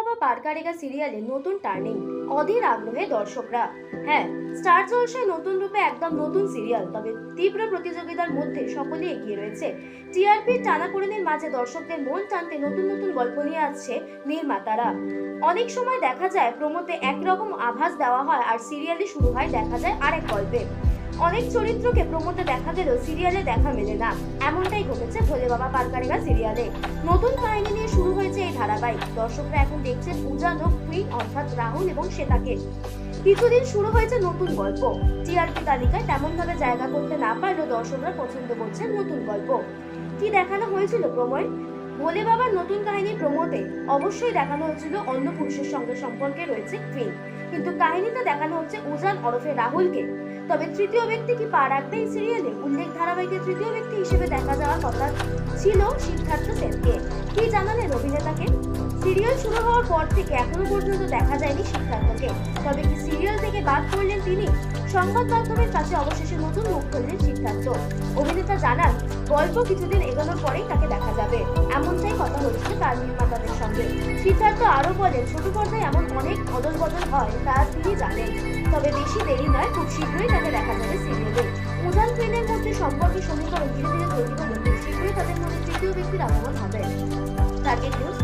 বাবা পারকারেগা সিরিয়ালে নতুন টার্নিং, অধীর আগ্রহে দর্শকরা। হ্যাঁ, স্টার জলসায় নতুন রূপে একদম নতুন সিরিয়াল, তবে তীব্র প্রতিযোগিতার মধ্যে সকলেই এগিয়ে রয়েছে। টিআরপির টানাপোড়েনের মাঝে দর্শকদের মন টানতে নতুন নতুন গল্প নিয়ে আসছে নির্মাতারা। অনেক সময় দেখা যায় প্রোমোতে একরকম আভাস দেওয়া হয় আর সিরিয়ালে শুরু হয় দেখা যায় আরেক গল্পে। অনেক চরিত্রকে প্রোমোতে দেখা গেলেও সিরিয়ালে দেখা মেলে না, এমনটাই ঘটেছে ভোলে বাবা পারকারেগা সিরিয়ালে। নতুন কাহিনী নিয়ে শুরু হয়েছে এই ধারাবাহিক। দর্শকরা এখন দেখছেন উজান ও কুইন অর্থাৎ রাহুল এবং শ্বেতাকে। কিছুদিন শুরু হয়েছে নতুন গল্প। টিআরপি তালিকায় তেমন ভাবে জায়গা করতে না পারলেও দর্শকরা পছন্দ করছেন নতুন গল্প। কি দেখানো হয়েছিল প্রোমোয়? ভোলে বাবার নতুন কাহিনী প্রোমোতে অবশ্যই দেখানো হয়েছিল অন্য পুরুষের সঙ্গে সম্পর্কে রয়েছে কুইন, কিন্তু কাহিনীতে দেখানো হচ্ছে উজান ওরফে রাহুলকে। তবে তৃতীয় ব্যক্তি কি পা রাখবে এই সিরিয়ালে? উল্লেখ ধারাবাহিকের তৃতীয় ব্যক্তি হিসেবে দেখা যাওয়ার কথা ছিল সিদ্ধার্থ সেনকে। কি জানালেন অভিনেতাকে? সিরিয়াল শুরু হওয়ার পর থেকে এখনো পর্যন্ত দেখা যায়নি সিদ্ধার্থকে, তবে কি সিরিয়াল থেকে বাদ পড়লেন তিনি? সংবাদ মাধ্যমের কাছে অবশেষে নতুন মুখ খুললেন সিদ্ধার্থ। অভিনেতা জানান, গল্প কিছুদিন এগোনোর পরেই তাকে দেখা যাবে, এমনটাই কথা হচ্ছে তার নির্মাতাদের সঙ্গে। সিদ্ধার্থ আরো বলেন, ছোট পর্দায় এমন অনেক অদল বদল হয় তা তিনি জানেন, তবে বেশি দেরি নয়, খুব শীঘ্রই তাকে দেখা যাবে সিরিয়ালে। উজান কুইনের মধ্যে সম্পর্কের সমীকরণ ধীরে ধীরে তৈরি হলে খুব শীঘ্রই তাদের মধ্যে তৃতীয় ব্যক্তির আগমন হবে। Target news.